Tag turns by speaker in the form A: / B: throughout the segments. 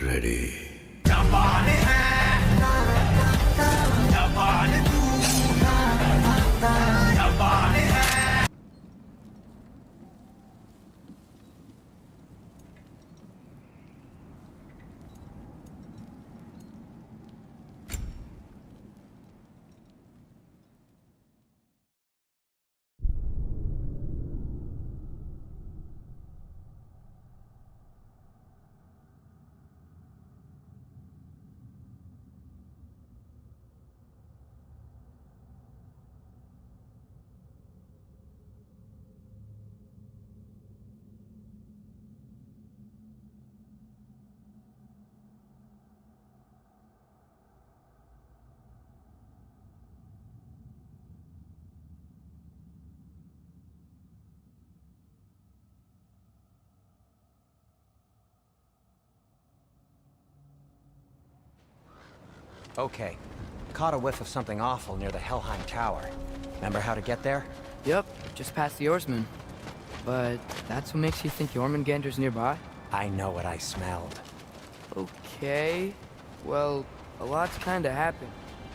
A: Ready.
B: Okay. Caught a whiff of something awful near the Helheim Tower. Remember how to get there?
C: Yep, just past the oarsman. But that's what makes you think Jormungandr's nearby?
B: I know what I smelled.
C: Okay. Well, a lot's kinda happened,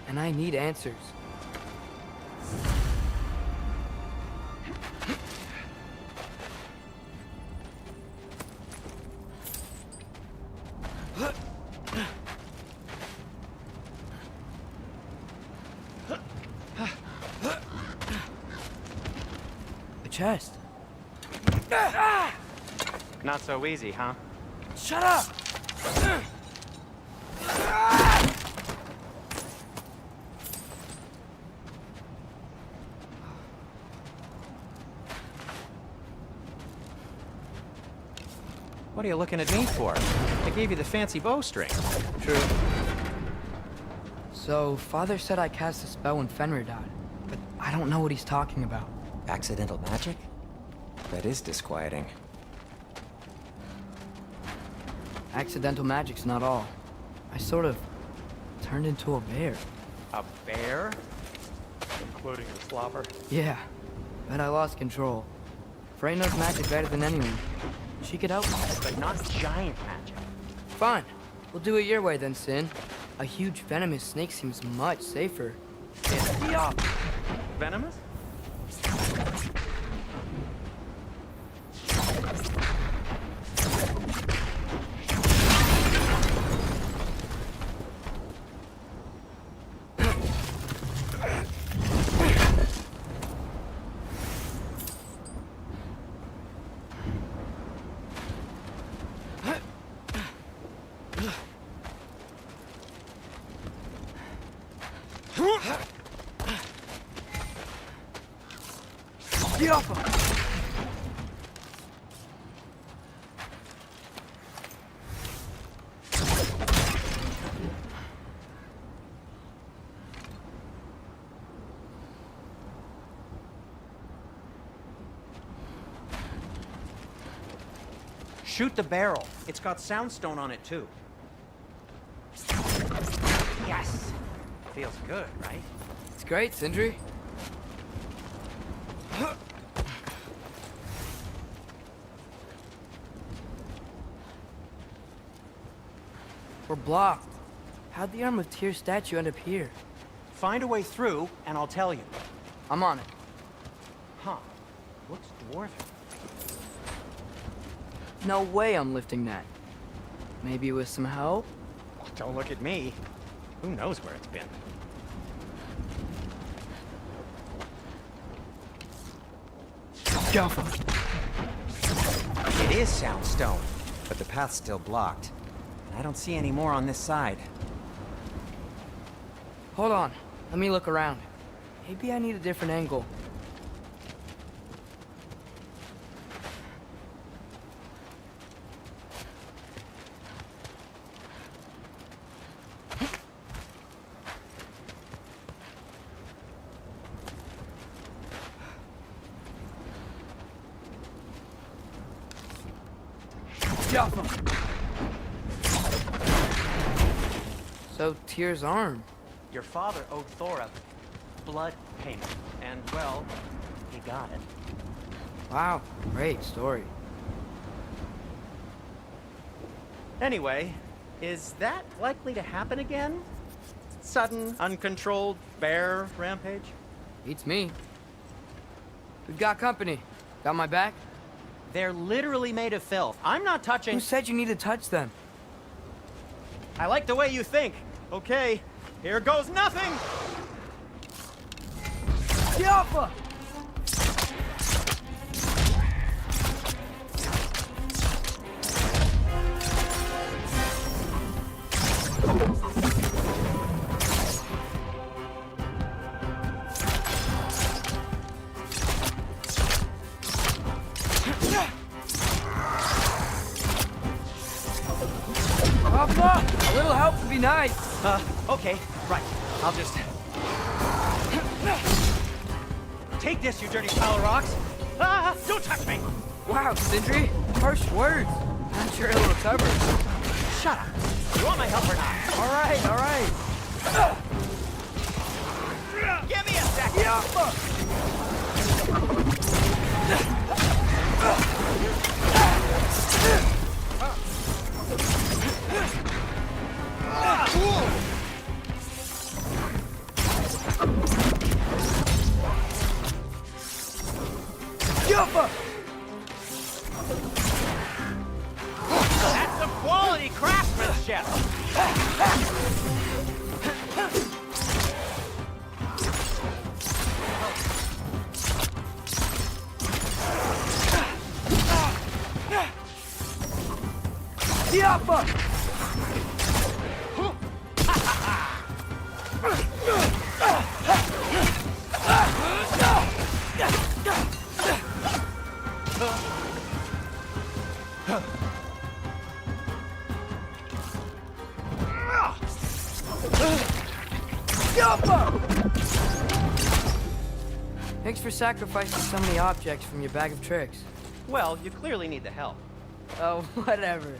C: and I need answers. A chest.
B: Not so easy, huh?
C: Shut up!
B: What are you looking at me for? I gave you the fancy bowstring.
C: True. So, Father said I cast a spell when Fenrir died, but I don't know what he's talking about.
B: Accidental magic? That is disquieting.
C: Accidental magic's not all. I sort of turned into a bear.
B: A bear?
D: Including the slobber.
C: Yeah, but I lost control. Frey knows magic better than anyone. She could help me.
B: But not giant magic.
C: Fine. We'll do it your way then, Sin. A huge venomous snake seems much safer.
B: Venomous?
C: Get off him!
B: Shoot the barrel. It's got soundstone on it, too. Yes! Feels good, right?
C: It's great, Sindri. We're blocked. How'd the Arm of Tyr statue end up here?
B: Find a way through, and I'll tell you.
C: I'm on it.
B: Huh. Looks dwarven.
C: No way I'm lifting that. Maybe with some help?
B: Don't look at me. Who knows where it's been?
C: Get off him!
B: It is soundstone, but the path's still blocked. I don't see any more on this side.
C: Hold on. Let me look around. Maybe I need a different angle. So, Tyr's arm.
B: Your father owed Thor a blood payment, and, well, he got it.
C: Wow, great story.
A: Anyway, is that likely to happen again? Sudden, uncontrolled bear rampage?
C: Beats me. We've got company. Got my back?
A: They're literally made of filth. I'm not touching...
C: Who said you need to touch them?
A: I like the way you think. Okay, here goes nothing!
C: Yappa! Papa, a little help would be nice.
A: Okay, right. I'll just... Take this, you dirty pile of rocks! Ah, don't touch me!
C: Wow, Sindri, harsh words. I'm sure he'll recover.
A: Shut up! You want my help or not?
C: All right, all right.
A: Give me a second!
C: Yappa! Yappa!
A: That's some quality craftsmanship!
C: Yappa! Thanks for sacrificing so many objects from your bag of tricks.
A: Well, you clearly need the help.
C: Oh, whatever.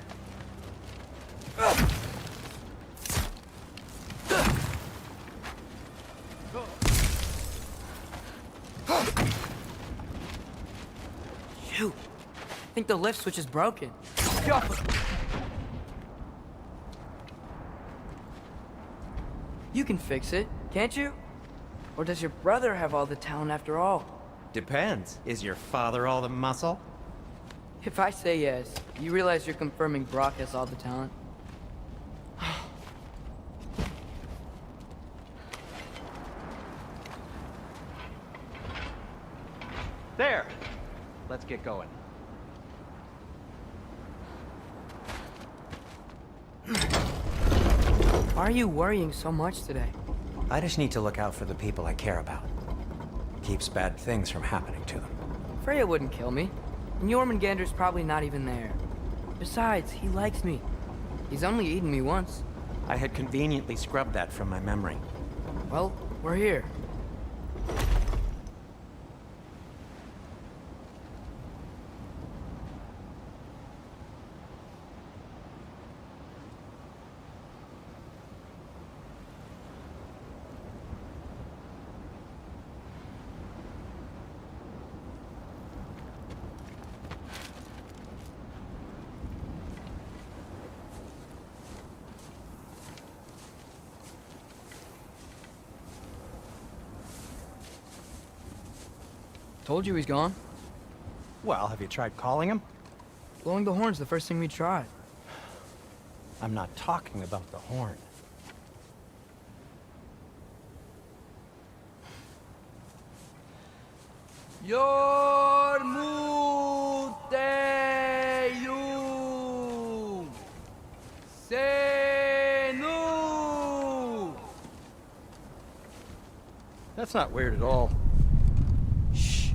C: Shoot! I think the lift switch is broken. You can fix it, can't you? Or does your brother have all the talent after all?
A: Depends. Is your father all the muscle?
C: If I say yes, you realize you're confirming Brock has all the talent?
A: There! Let's get going.
C: Why are you worrying so much today?
B: I just need to look out for the people I care about. Keeps bad things from happening to them.
C: Freya wouldn't kill me, and Jormungandr's probably not even there. Besides, he likes me. He's only eaten me once.
A: I had conveniently scrubbed that from my memory.
C: Well, we're here. Told you he's gone.
A: Well, have you tried calling him?
C: Blowing the horn's the first thing we tried.
A: I'm not talking about the horn.
C: Yormuteyum Senu.
A: That's not weird at all. Shh.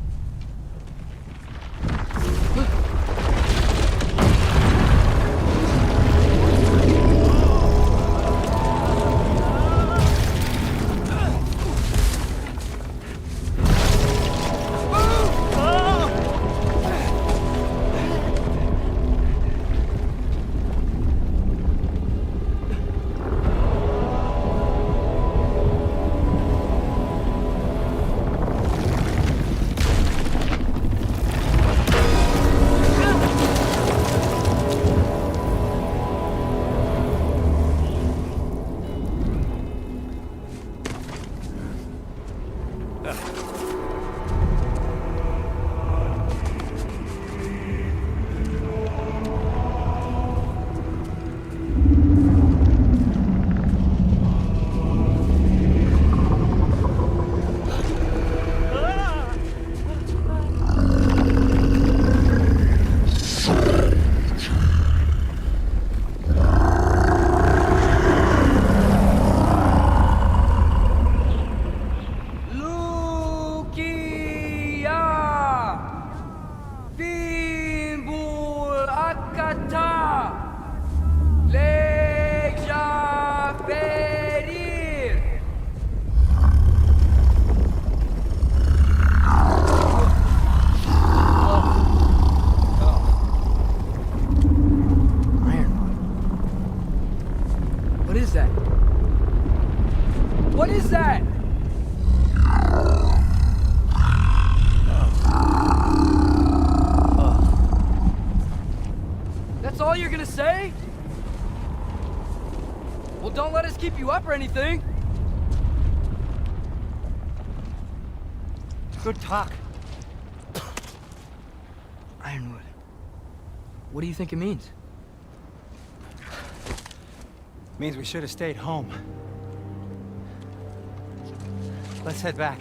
C: Sparta! Legia ferir!
B: Ironwood.
C: What is that? What is that? That's all you're gonna say? Well, don't let us keep you up or anything.
A: Good talk.
C: Ironwood. What do you think it means?
B: Means we should have stayed home. Let's head back.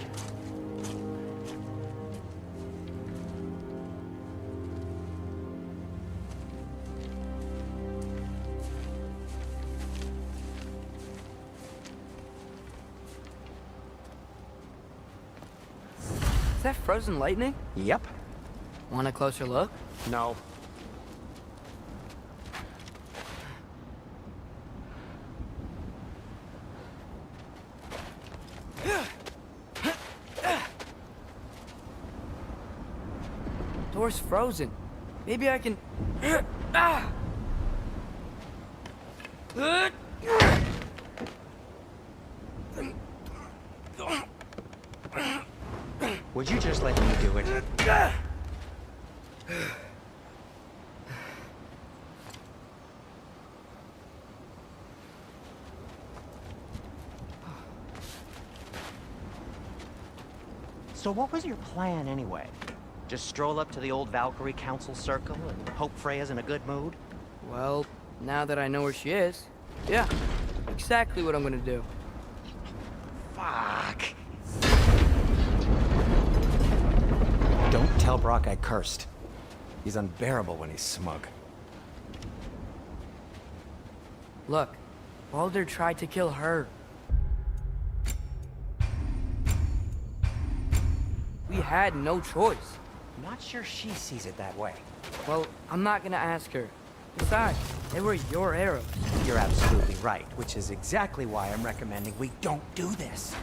C: Is that frozen lightning?
B: Yep.
C: Want a closer look?
A: No.
C: Door's frozen. Maybe I can... Ah!
A: Would you just let me do it? So what was your plan anyway? Just stroll up to the old Valkyrie Council Circle and hope Freya's in a good mood?
C: Well, now that I know where she is, yeah, exactly what I'm gonna do.
A: Fuck.
B: Don't tell Brock I cursed. He's unbearable when he's smug.
C: Look, Baldur tried to kill her. We had no choice.
B: Not sure she sees it that way.
C: Well, I'm not gonna ask her. Besides, they were your arrows.
B: You're absolutely right, which is exactly why I'm recommending we don't do this.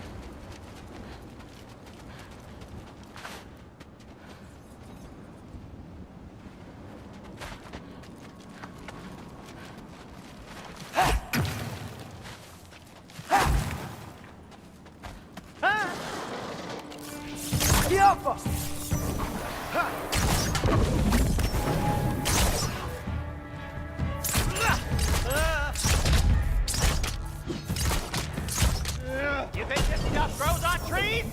A: You think this stuff grows on trees?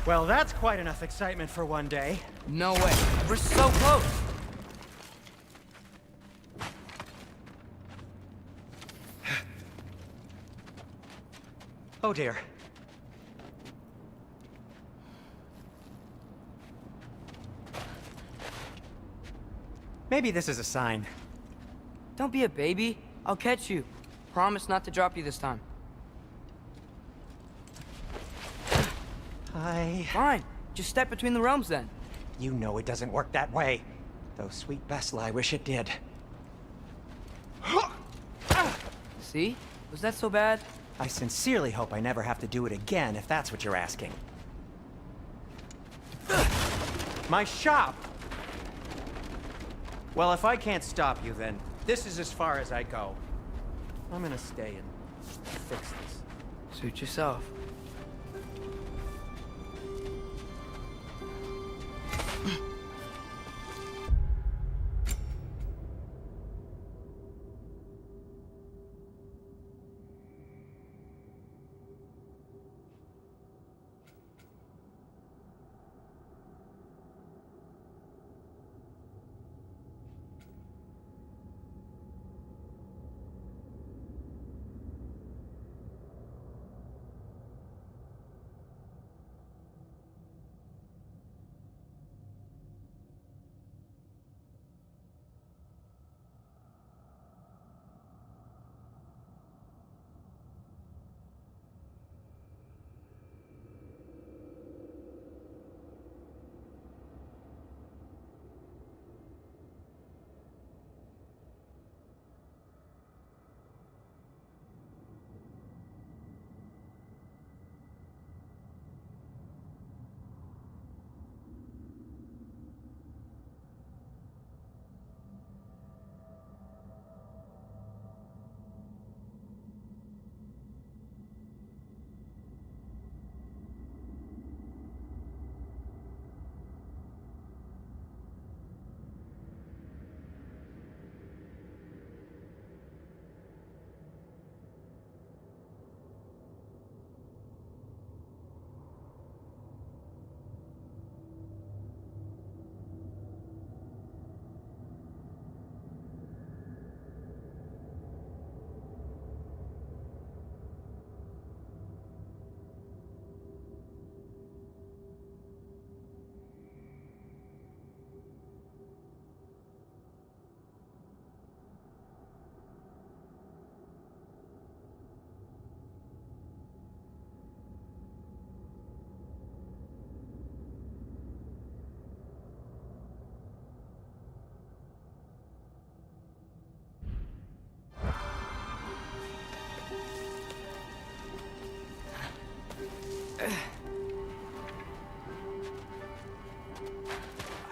A: Well, that's quite enough excitement for one day.
C: No way. We're so close.
B: Oh dear. Maybe this is a sign.
C: Don't be a baby. I'll catch you. Promise not to drop you this time. Fine. Just step between the realms then.
B: You know it doesn't work that way. Though sweet Bessel, I wish it did.
C: See? Was that so bad?
B: I sincerely hope I never have to do it again, if that's what you're asking.
A: My shop! Well, if I can't stop you, then this is as far as I go. I'm gonna stay and fix this.
C: Suit yourself.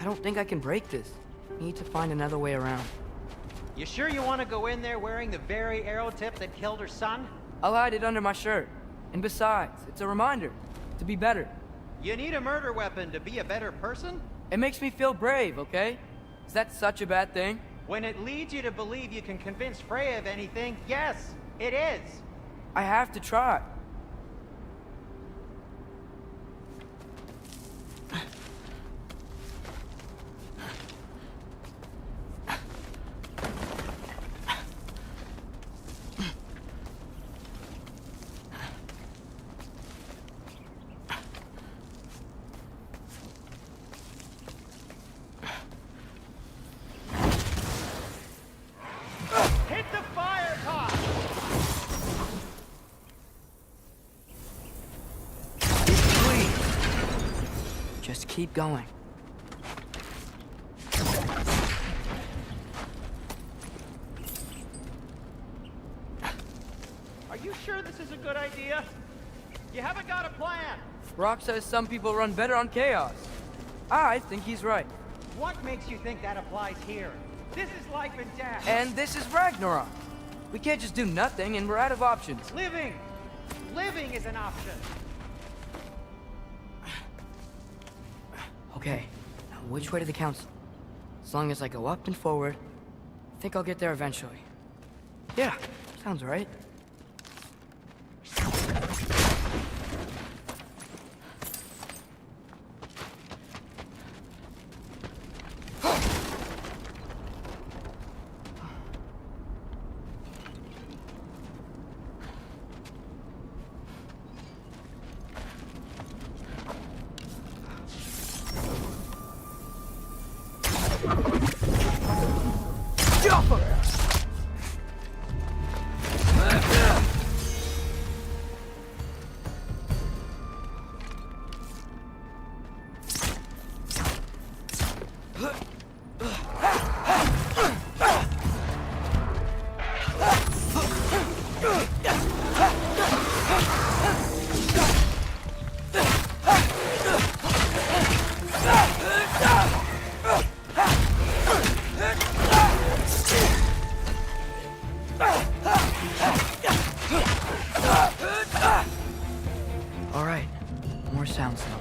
C: don't think I can break this. Need to find another way around.
A: You sure you want to go in there wearing the very arrow tip that killed her son?
C: I'll hide it under my shirt. And besides, it's a reminder to be better.
A: You need a murder weapon to be a better person?
C: It makes me feel brave, okay? Is that such a bad thing?
A: When it leads you to believe you can convince Freya of anything, yes, it is.
C: I have to try.
A: Hit the fire pot!
C: Just keep going.
A: Are you sure this is a good idea? You haven't got a plan.
C: Rock says some people run better on chaos. I think he's right.
A: What makes you think that applies here? This is life and death.
C: And this is Ragnarok. We can't just do nothing and we're out of options.
A: Living! Living is an option.
C: Okay, now which way to the council? As long as I go up and forward, I think I'll get there eventually. Yeah, sounds right. All right, more sounds now.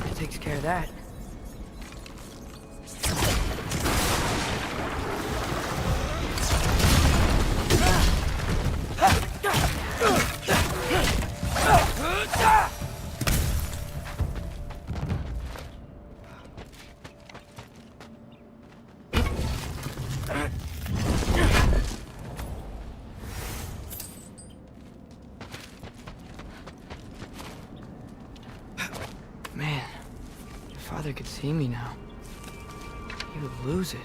C: That takes care of that. Man, if Father could see me now, he would lose it.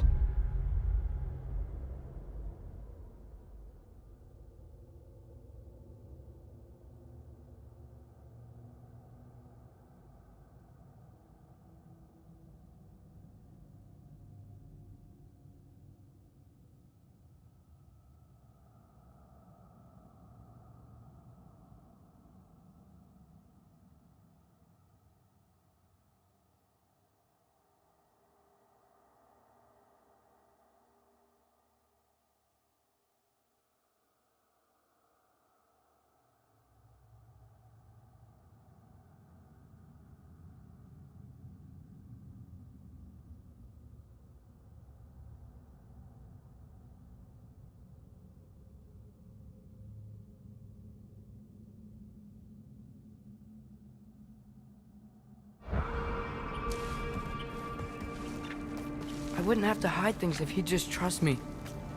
C: I wouldn't have to hide things if he'd just trust me.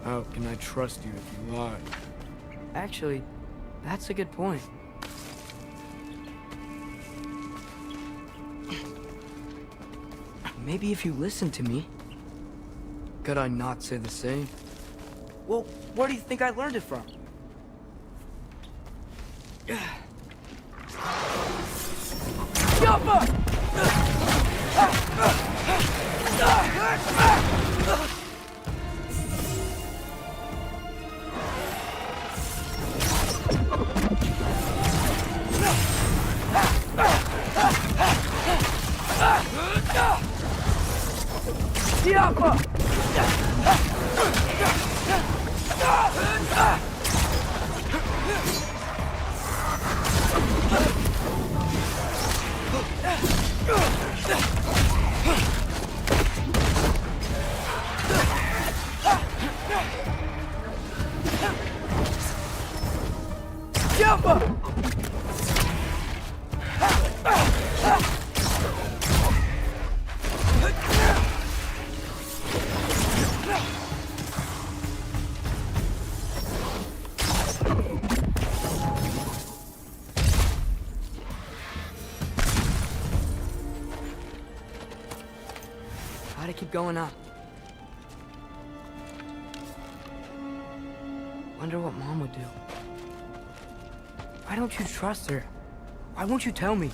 E: How can I trust you if you lie?
C: Actually, that's a good point. Maybe if you listen to me.
E: Could I not say the same?
C: Well, where do you think I learned it from? Jump up! Gotta keep going up. Wonder what Mom would do. Why don't you trust her? Why won't you tell me?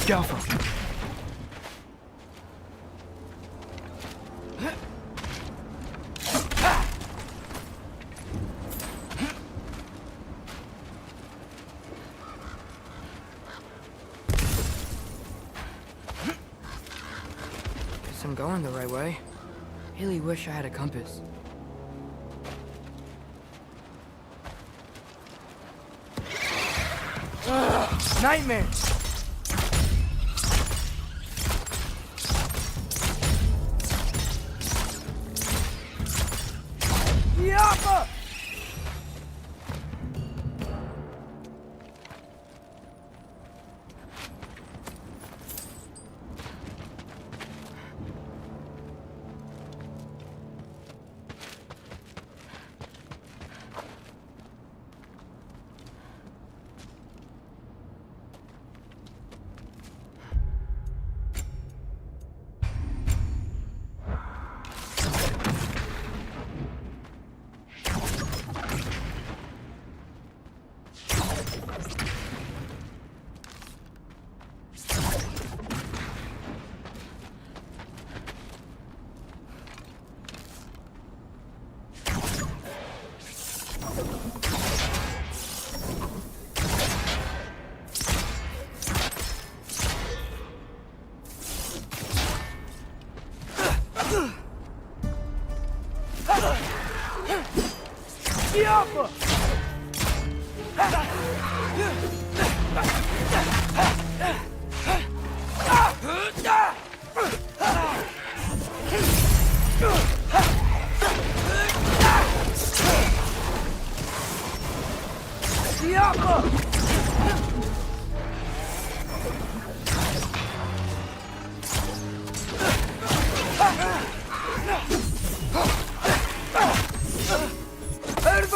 E: Alpha.
C: Guess I'm going the right way. Really wish I had a compass. Nightmare! Yappa!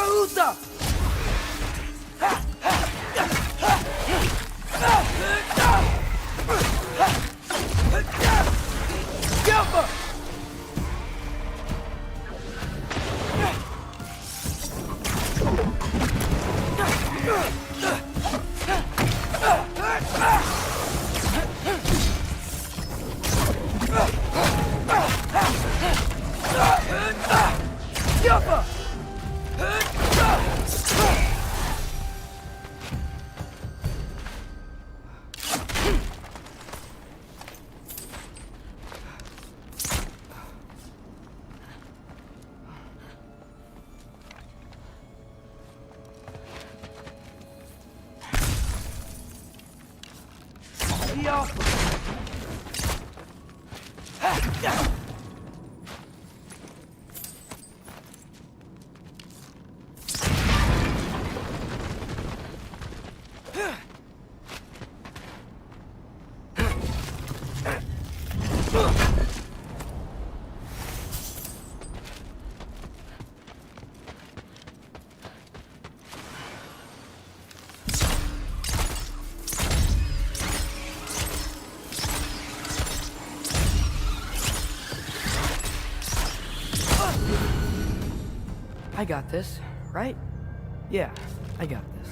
C: Bahuta! Yappa! Yappa! I got this, right? Yeah, I got this.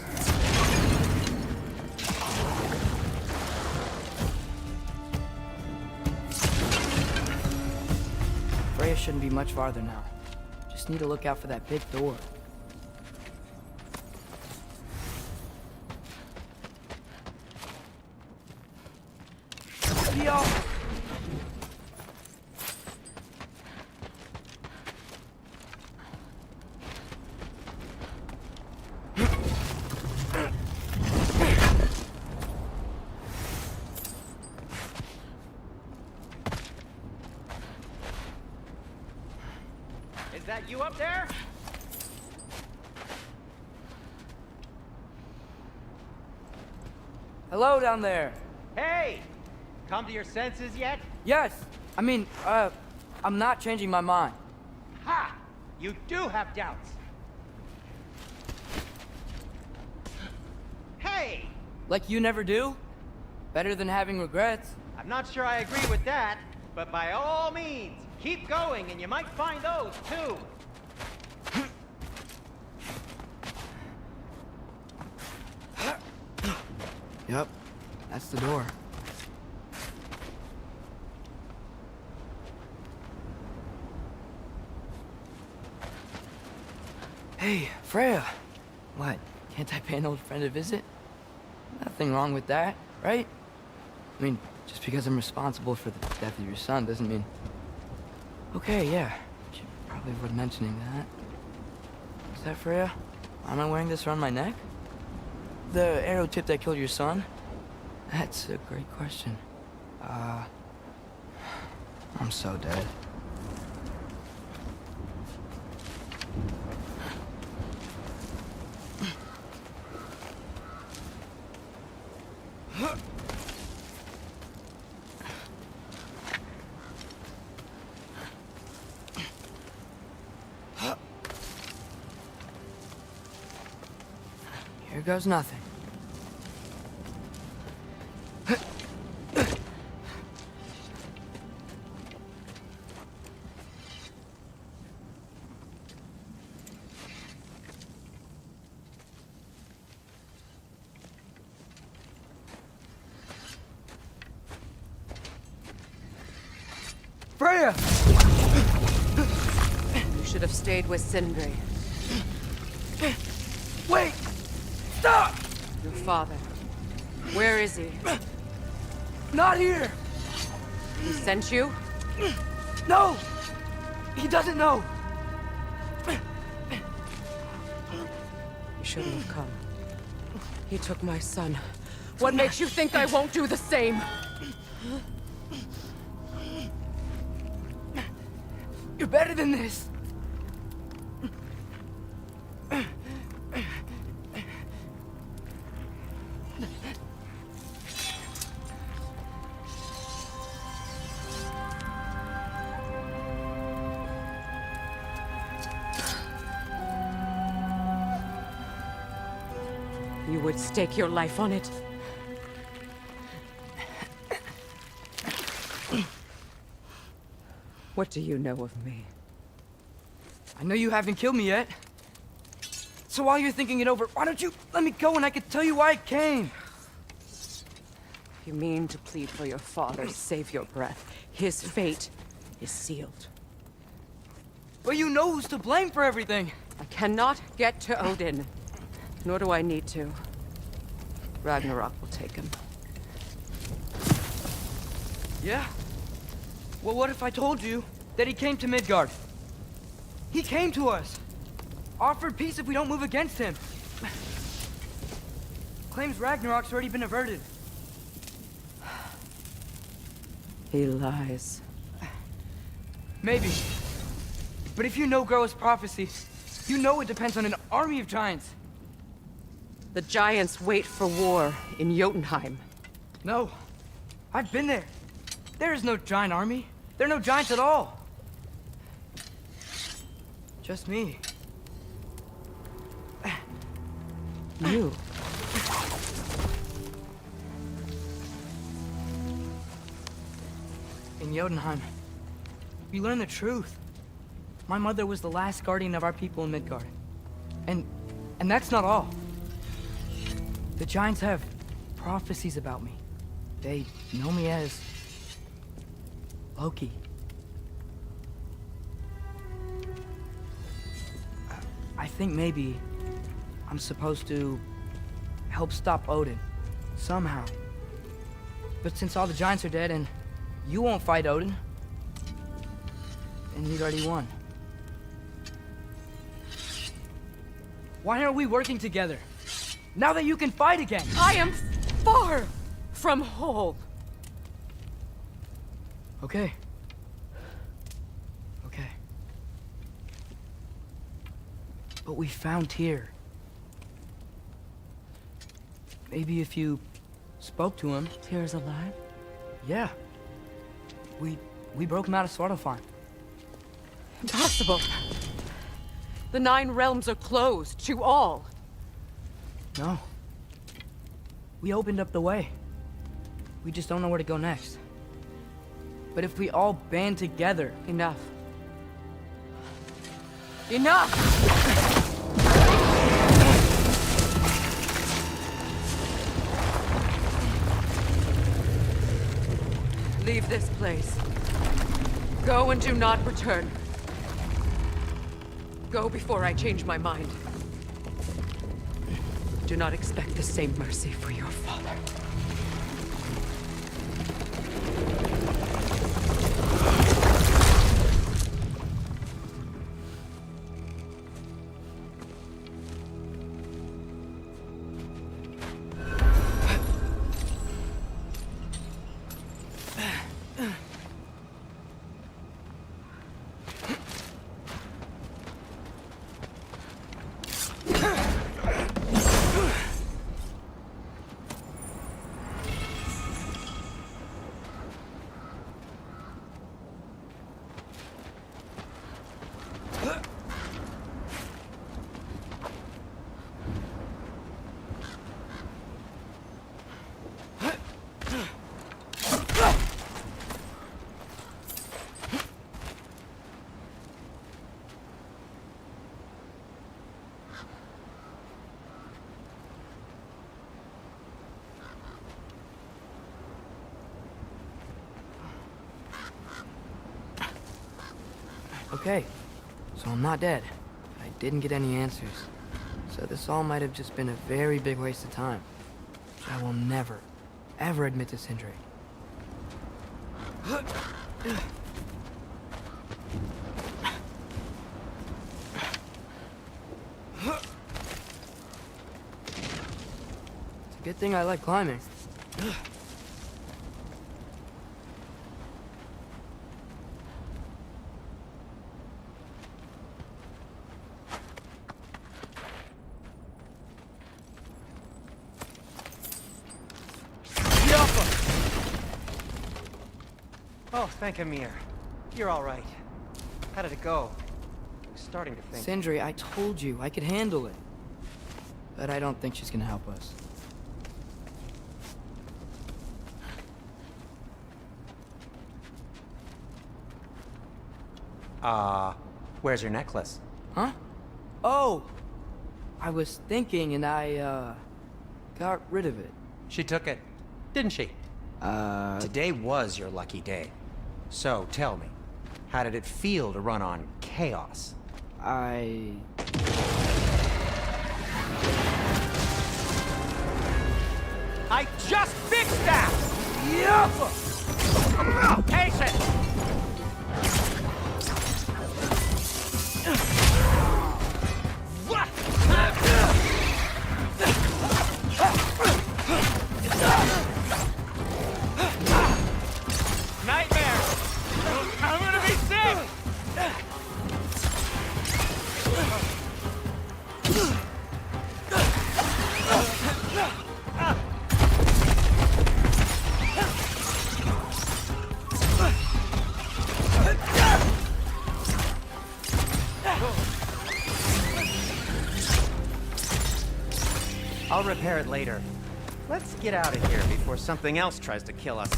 C: Freya shouldn't be much farther now. Just need to look out for that big door. Yo!
A: Is that you up there?
C: Hello down there.
A: Hey! Come to your senses yet?
C: Yes, I mean, I'm not changing my mind.
A: Ha! You do have doubts. Hey!
C: Like you never do? Better than having regrets.
A: I'm not sure I agree with that, but by all means, keep going and you might find those too.
C: Yep, that's the door. Hey, Freya. What, can't I pay an old friend a visit? Nothing wrong with that, right? I mean, just because I'm responsible for the death of your son doesn't mean... Okay, yeah, should probably avoid mentioning that. Is that Freya? Why am I wearing this around my neck? The arrow tip that killed your son? That's a great question. I'm so dead. Here goes nothing. Freya!
F: You should have stayed with Sindri.
C: Wait! Stop!
F: Your father. Where is he?
C: Not here!
F: He sent you?
C: No! He doesn't know!
F: You shouldn't have come. He took my son. What makes you think I won't do the same?
C: You're better than this!
F: You would stake your life on it? What do you know of me?
C: I know you haven't killed me yet. So while you're thinking it over, why don't you let me go and I can tell you why I came?
F: You mean to plead for your father, save your breath. His fate is sealed.
C: But you know who's to blame for everything.
F: I cannot get to Odin. Nor do I need to. Ragnarok will take him.
C: Yeah? Well, what if I told you that he came to Midgard? He came to us. Offered peace if we don't move against him. Claims Ragnarok's already been averted.
F: He lies.
C: Maybe. But if you know Groa's prophecy, you know it depends on an army of giants.
F: The giants wait for war in Jotunheim.
C: No. I've been there. There is no giant army. There are no giants at all. Just me.
F: You.
C: In Jotunheim, we learn the truth. My mother was the last guardian of our people in Midgard. And that's not all. The giants have prophecies about me. They know me as Loki. I think maybe I'm supposed to help stop Odin, somehow. But since all the giants are dead and you won't fight Odin, and he's already won. Why aren't we working together? Now that you can fight again!
F: I am far from whole.
C: Okay. Okay. But we found Tyr. Maybe if you spoke to him...
F: Tyr's alive?
C: Yeah. We broke him out of Svartalfheim.
F: Impossible. The 9 realms are closed to all.
C: No. We opened up the way. We just don't know where to go next. But if we all band together...
F: Enough. Enough! Leave this place. Go and do not return. Go before I change my mind. Do not expect the same mercy for your father.
C: Okay, so I'm not dead. I didn't get any answers. So this all might have just been a very big waste of time. I will never, ever admit to Sindri. It's a good thing I like climbing.
A: Oh, thank Amir. You're all right. How did it go? I was starting to think.
C: Sindri, I told you I could handle it. but I don't think she's gonna help us.
B: Where's your necklace?
C: Huh? Oh! I was thinking and I, got rid of it.
B: She took it, didn't she? Today was your lucky day. So, tell me, how did it feel to run on chaos?
C: I
A: just fixed that! Yup! Patient! Nightmare! I'm gonna be sick! I'll repair it later. Let's get out of here before something else tries to kill us.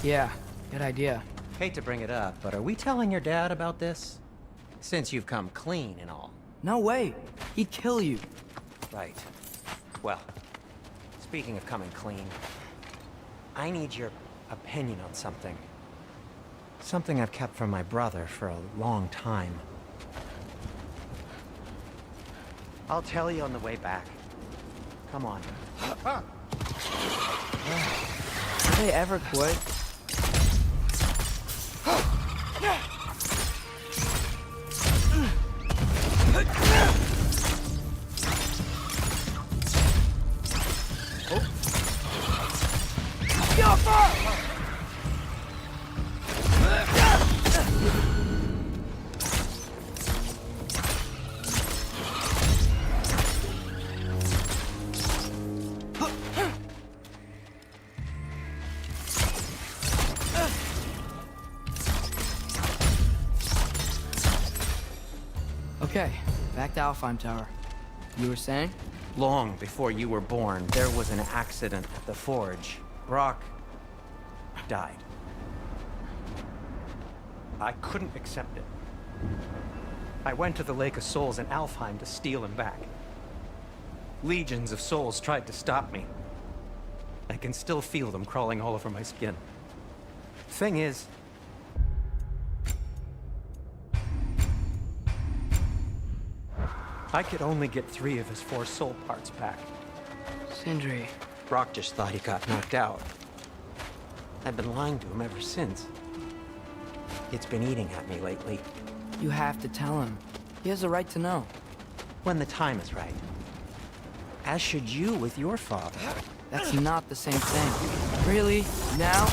C: yeah, good idea.
B: Hate to bring it up, but are we telling your dad about this? Since you've come clean and all.
C: No way! He'd kill you.
B: Right. Well, speaking of coming clean, I need your opinion on something. Something I've kept from my brother for a long time.
A: I'll tell you on the way back. Come on.
C: Do they ever quit? Okay, back to Alfheim Tower. You were saying?
B: Long before you were born, there was an accident at the forge. Brock died. I couldn't accept it. I went to the Lake of Souls in Alfheim to steal him back. Legions of souls tried to stop me. I can still feel them crawling all over my skin. Thing is, I could only get 3 of his 4 soul parts back.
C: Sindri.
B: Brock just thought he got knocked out. I've been lying to him ever since. It's been eating at me lately.
C: You have to tell him. He has a right to know.
B: When the time is right. As should you with your father.
C: That's not the same thing. Really? Now?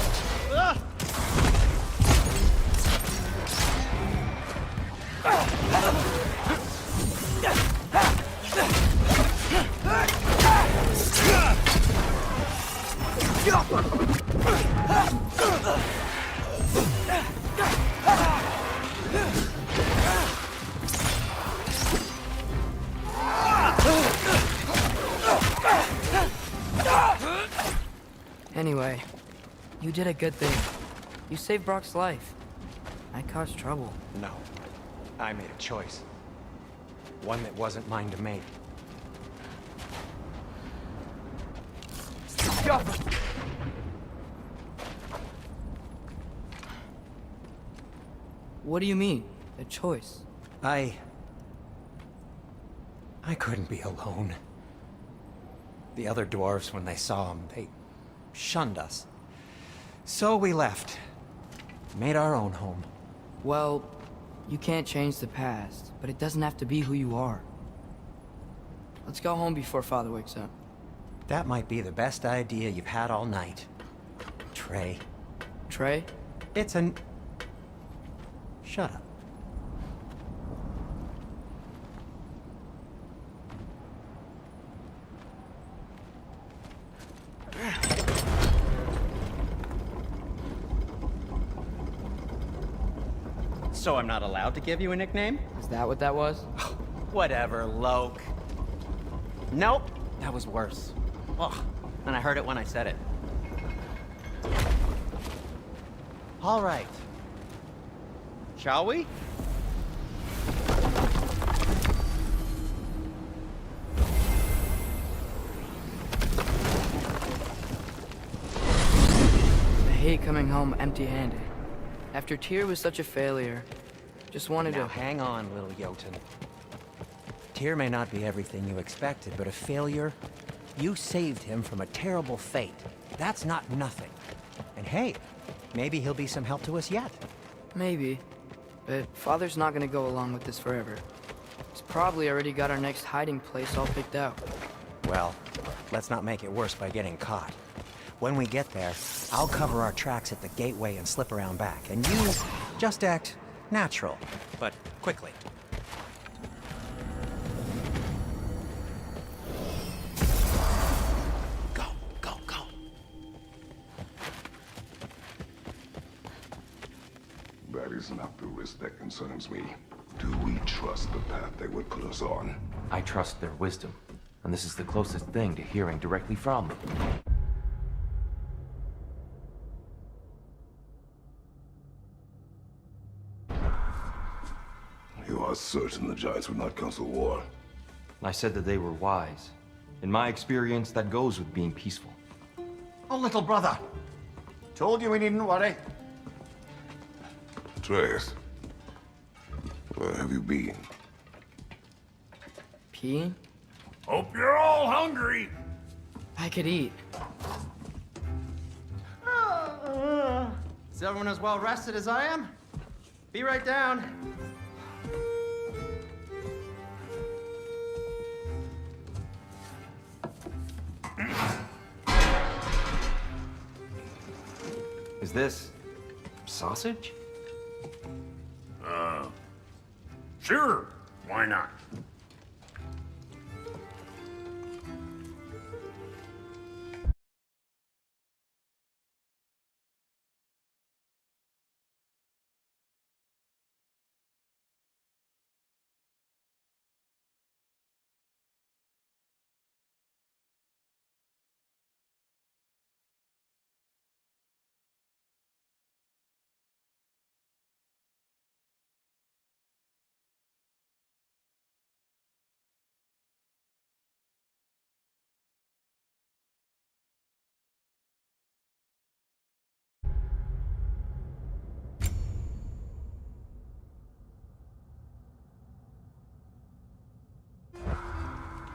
C: Anyway, you did a good thing. You saved Brock's life. I caused trouble.
B: No. I made a choice. One that wasn't mine to make.
C: What do you mean? A choice?
B: I couldn't be alone. The other dwarves, when they saw him, they shunned us. So we left. Made our own home.
C: Well, you can't change the past, but it doesn't have to be who you are. Let's go home before Father wakes up.
B: That might be the best idea you've had all night. Trey.
C: Trey?
B: It's an... Shut up.
A: So I'm not allowed to give you a nickname?
C: Is that what that was?
A: Whatever, Loke. Nope. That was worse. Ugh. And I heard it when I said it. All right. Shall we?
C: I hate coming home empty-handed. After Tyr was such a failure, just wanted
A: Now
C: to...
A: hang on, little Jotun. Tyr may not be everything you expected, but a failure? You saved him from a terrible fate. That's not nothing. And hey, maybe he'll be some help to us yet.
C: Maybe. But Father's not gonna go along with this forever. He's probably already got our next hiding place all picked out.
A: Well, let's not make it worse by getting caught. When we get there, I'll cover our tracks at the gateway and slip around back. And you just act natural, but quickly. Go, go, go.
G: That is not the risk that concerns me. Do we trust the path they would put us on?
H: I trust their wisdom, and this is the closest thing to hearing directly from them.
G: You are certain the Giants would not counsel war?
H: I said that they were wise. In my experience, that goes with being peaceful.
I: Oh, little brother. Told you we needn't worry.
G: Atreus, where have you been?
C: Peeing?
I: Hope you're all hungry.
C: I could eat.
A: Is everyone as well rested as I am? Be right down.
H: Is this sausage?
I: Sure. Why not?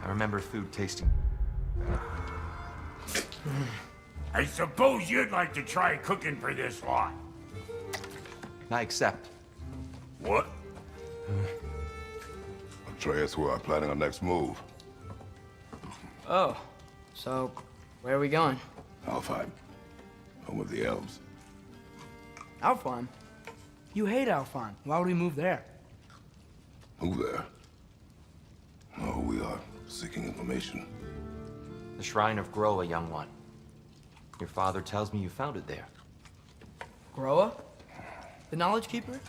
H: I remember food tasting.
I: I suppose you'd like to try cooking for this lot.
H: I accept.
I: What?
G: Atreus, we are planning our next move.
C: Oh, so where are we going?
G: Alfheim, home of the elves.
E: Alfheim? You hate Alfheim. Why would we move there?
G: Move there? No, we are seeking information.
H: The Shrine of Groa, young one. Your father tells me you found it there.
C: Groa? The Knowledge Keeper?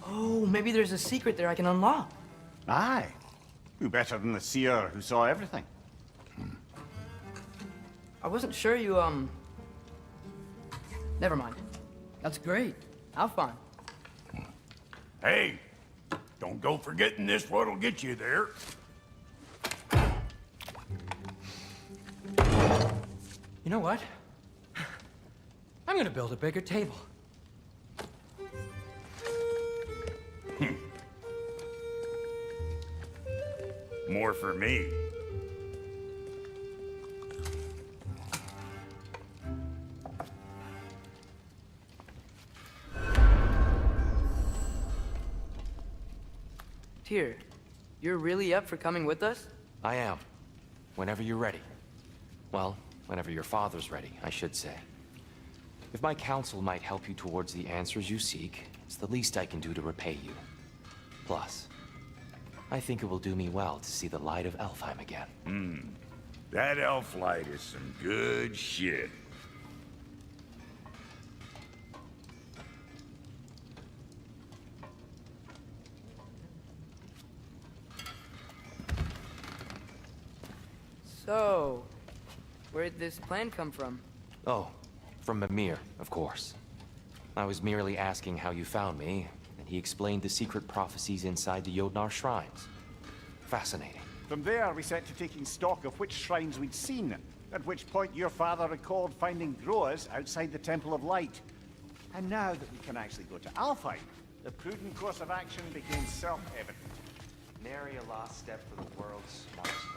C: Oh, maybe there's a secret there I can unlock.
I: Aye. Who better than the seer who saw everything?
C: I wasn't sure you, Never mind. That's great. Alfheim.
I: Hey, don't go forgetting this what'll get you there.
B: You know what? I'm gonna build a bigger table.
I: More for me.
C: Tyr, you're really up for coming with us?
H: I am. Whenever you're ready. Well, whenever your father's ready, I should say. If my counsel might help you towards the answers you seek, it's the least I can do to repay you. Plus, I think it will do me well to see the light of Alfheim again.
I: That elf light is some good shit.
C: So, where'd this plan come from?
H: Oh, from Mimir, of course. I was merely asking how you found me, and he explained the secret prophecies inside the Jotnar shrines. Fascinating.
J: From there, we set to taking stock of which shrines we'd seen, at which point your father recalled finding growers outside the Temple of Light. And now that we can actually go to Alfheim, the prudent course of action became self-evident.
H: Nary a lost step for the world's smartest.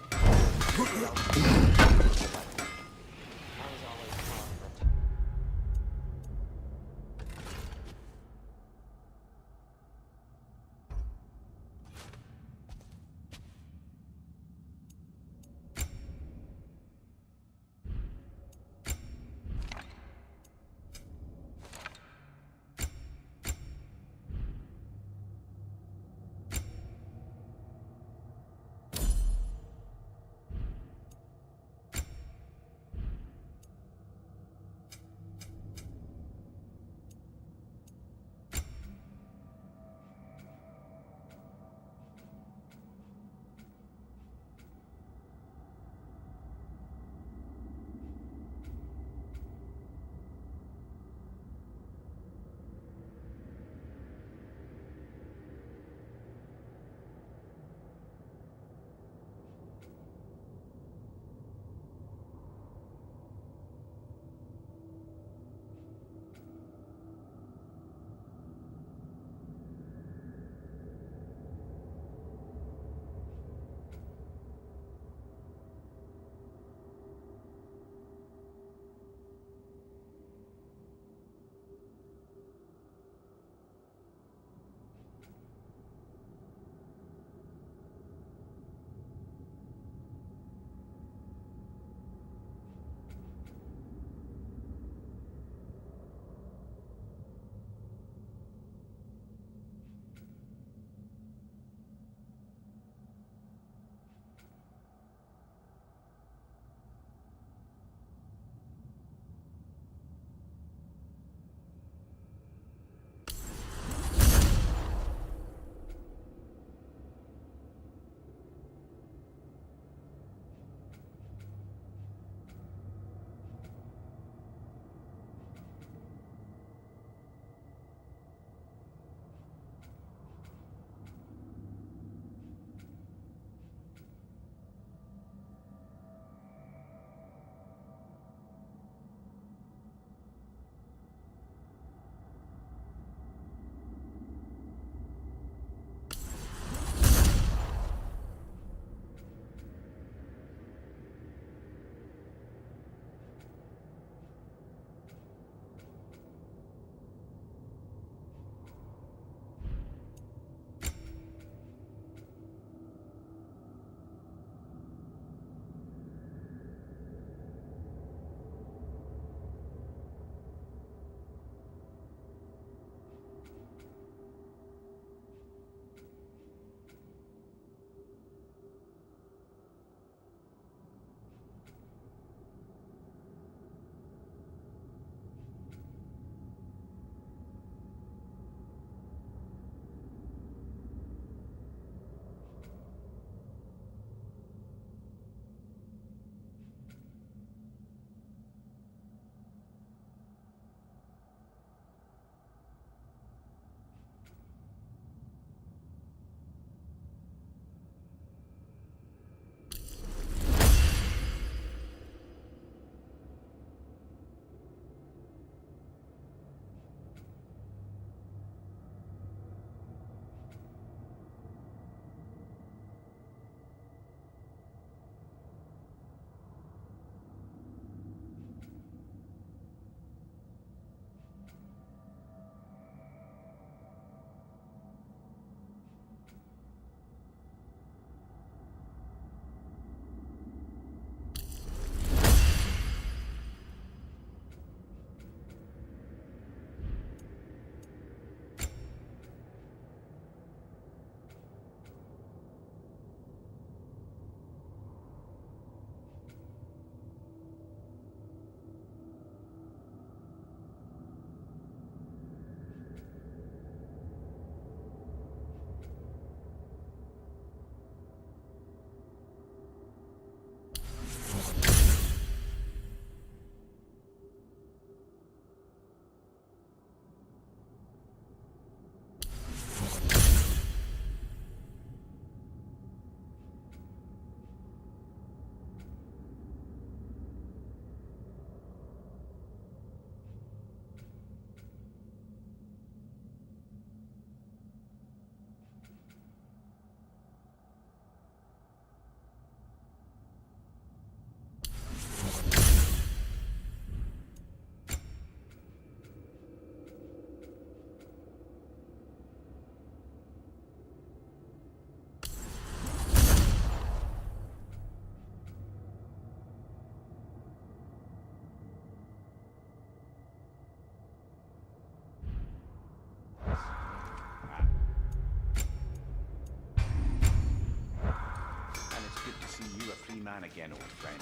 J: good to see you a free man again, old friend.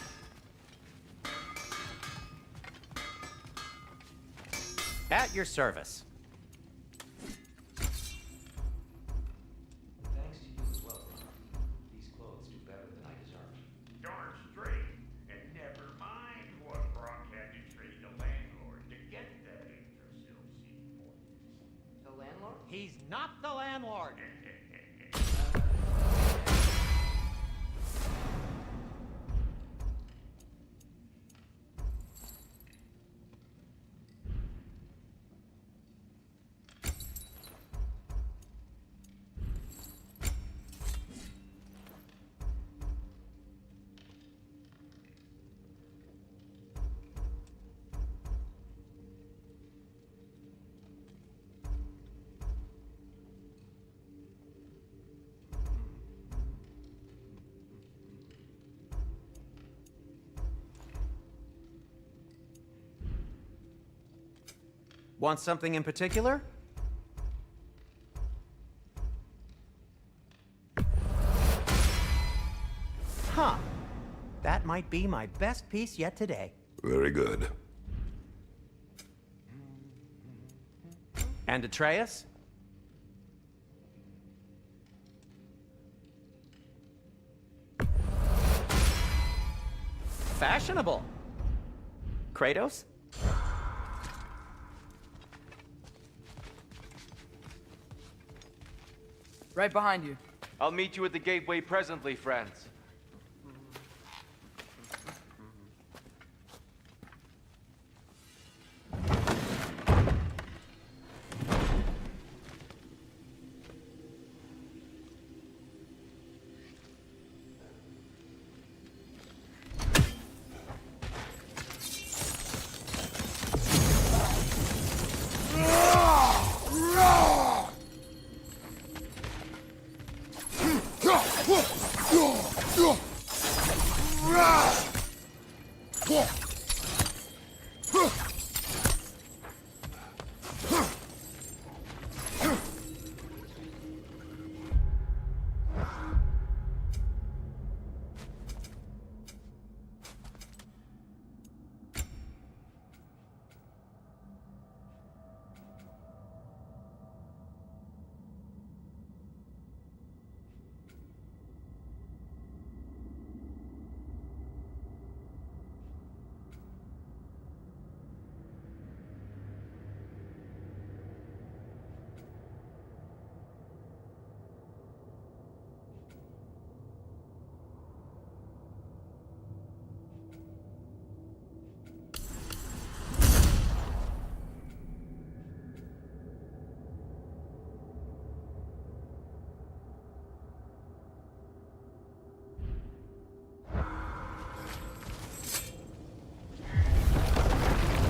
B: At your service.
H: Thanks to you as well, Ron. These clothes do better than I deserve.
I: Darn straight. And never mind what Brock had to trade the landlord to get that Yggdrasil seed points.
C: The landlord?
B: He's not the landlord. Want something in particular? Huh. That might be my best piece yet today.
G: Very good.
B: And Atreus? Fashionable. Kratos?
C: Right behind you.
H: I'll meet you at the gateway presently, friends.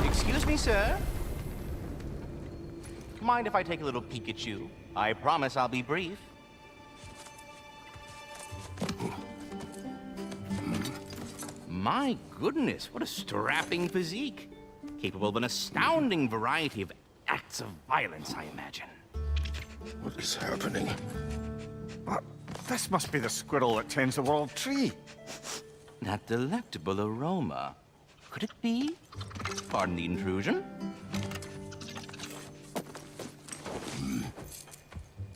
K: Excuse me, sir? Mind if I take a little peek at you? I promise I'll be brief. My goodness, what a strapping physique. Capable of an astounding variety of acts of violence, I imagine.
G: What is happening?
J: This must be the squirrel that tends the world tree.
K: That delectable aroma. Could it be? Pardon the intrusion.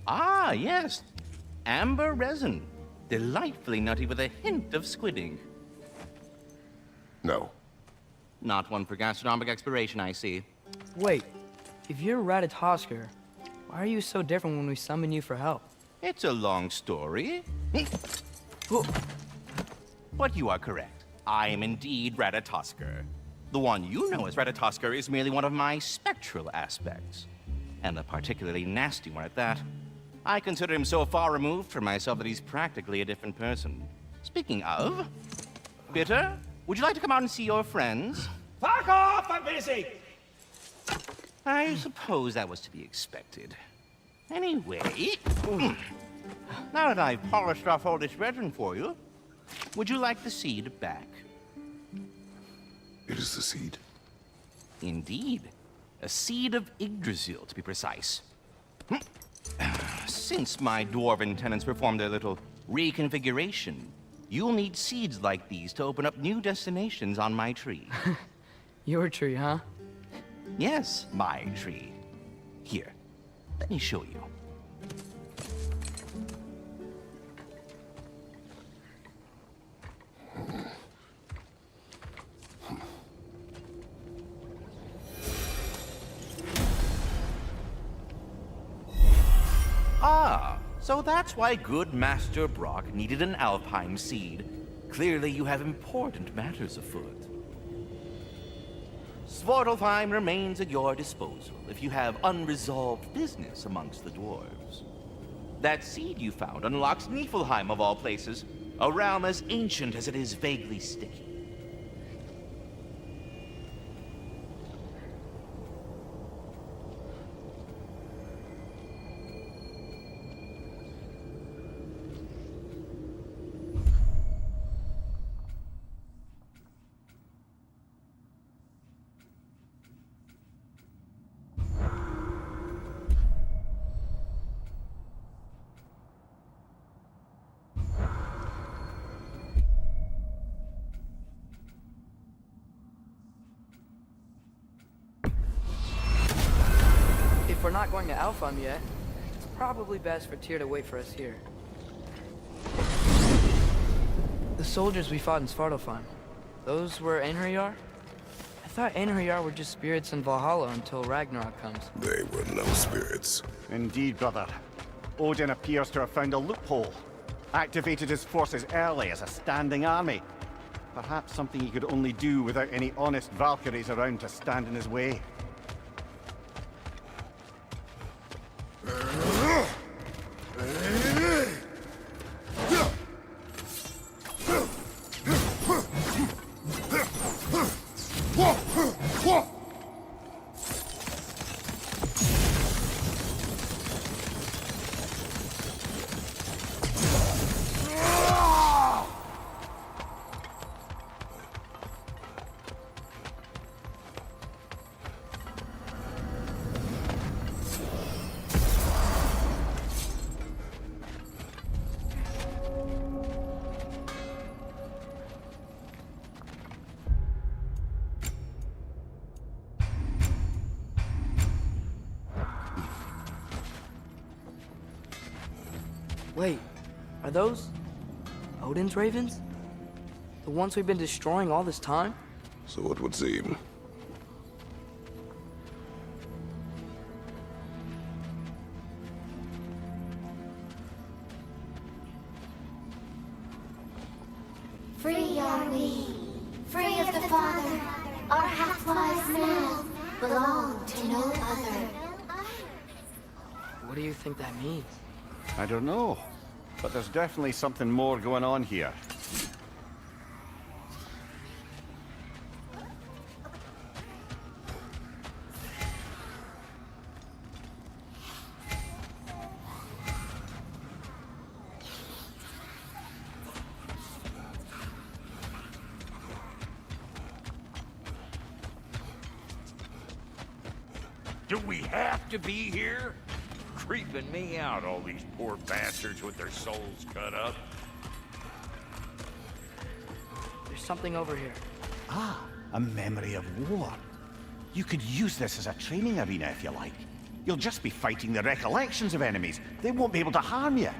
K: Ah, yes. Amber resin. Delightfully nutty with a hint of squidding.
G: No.
K: Not one for gastronomic exploration, I see.
C: Wait, if you're Ratatoskr, why are you so different when we summon you for help?
K: It's a long story. But you are correct. I am indeed Ratatoskr. The one you know as Ratatoskr is merely one of my spectral aspects. And a particularly nasty one at that. I consider him so far removed from myself that he's practically a different person. Speaking of... Bitter, would you like to come out and see your friends?
I: Fuck off! I'm busy!
K: I suppose that was to be expected. Anyway... Now that I've polished off all this resin for you, would you like the seed back?
G: It is the seed.
K: Indeed. A seed of Yggdrasil, to be precise. Since my dwarven tenants performed their little reconfiguration, You'll need seeds like these to open up new destinations on my tree.
C: Your tree, huh?
K: Yes, my tree. Here, let me show you. Ah, so that's why good Master Brock needed an Alfheim seed. Clearly you have important matters afoot. Svartalfheim remains at your disposal if you have unresolved business amongst the dwarves. That seed you found unlocks Niflheim of all places, a realm as ancient as it is vaguely sticky.
C: If we're not going to Alfheim yet, it's probably best for Tyr to wait for us here. The soldiers we fought in Svartalfheim, those were Einherjar? I thought Einherjar were just spirits in Valhalla until Ragnarok comes.
G: They were no spirits.
J: Indeed, brother. Odin appears to have found a loophole. Activated his forces early as a standing army. Perhaps something he could only do without any honest Valkyries around to stand in his way.
C: Wait, are those Odin's ravens? The ones we've been destroying all this time?
G: So it would seem.
L: Free are we, free of the Father. Our half-lives now belong to no other.
C: What do you think that means?
J: I don't know, but there's definitely something more going on here.
I: Do we have to be here? Creeping me out, all these poor bastards with their souls cut up.
C: There's something over here.
J: Ah, a memory of war. You could use this as a training arena if you like. You'll just be fighting the recollections of enemies. They won't be able to harm you.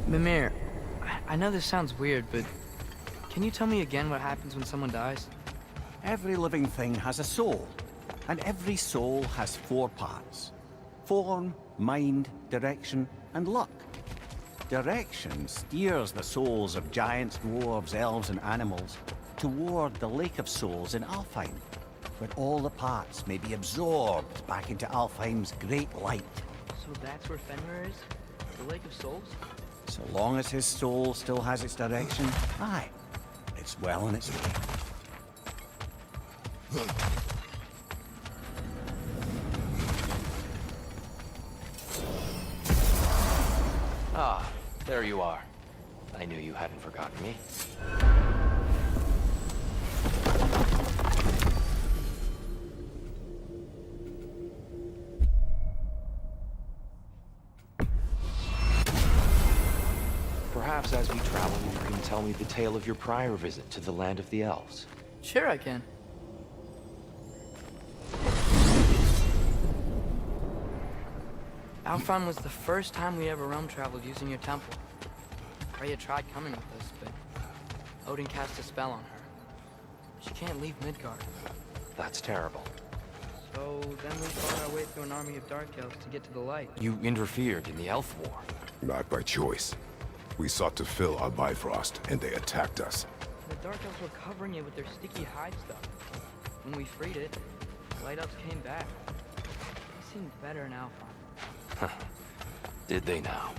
C: Mimir, I know this sounds weird, but can you tell me again what happens when someone dies?
J: Every living thing has a soul, and every soul has 4 parts. Form, mind, direction, and luck. Direction steers the souls of giants, dwarves, elves, and animals. toward the Lake of Souls in Alfheim, where all the parts may be absorbed back into Alfheim's great light.
C: So that's where Fenrir is? The Lake of Souls?
J: So long as his soul still has its direction, aye, it's well on its way.
H: Ah, there you are. I knew you hadn't forgotten me. Perhaps as we travel, you can tell me the tale of your prior visit to the land of the elves.
C: Sure I can. Alfheim was the first time we ever realm traveled using your temple. Freya tried coming with us, but Odin cast a spell on her. She can't leave Midgard.
H: That's terrible.
C: So then we fought our way through an army of dark elves to get to the light.
H: You interfered in the elf war.
G: Not by choice. We sought to fill our Bifrost, and they attacked us.
C: The dark elves were covering it with their sticky hide stuff. When we freed it, the light elves came back. They seemed better in Alfheim.
H: Did they now?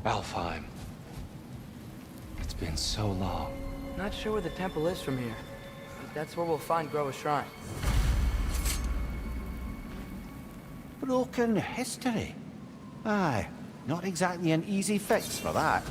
H: Alfheim. It's been so long.
C: Not sure where the temple is from here, but that's where we'll find Groa's shrine.
J: Broken history. Aye, not exactly an easy fix for that.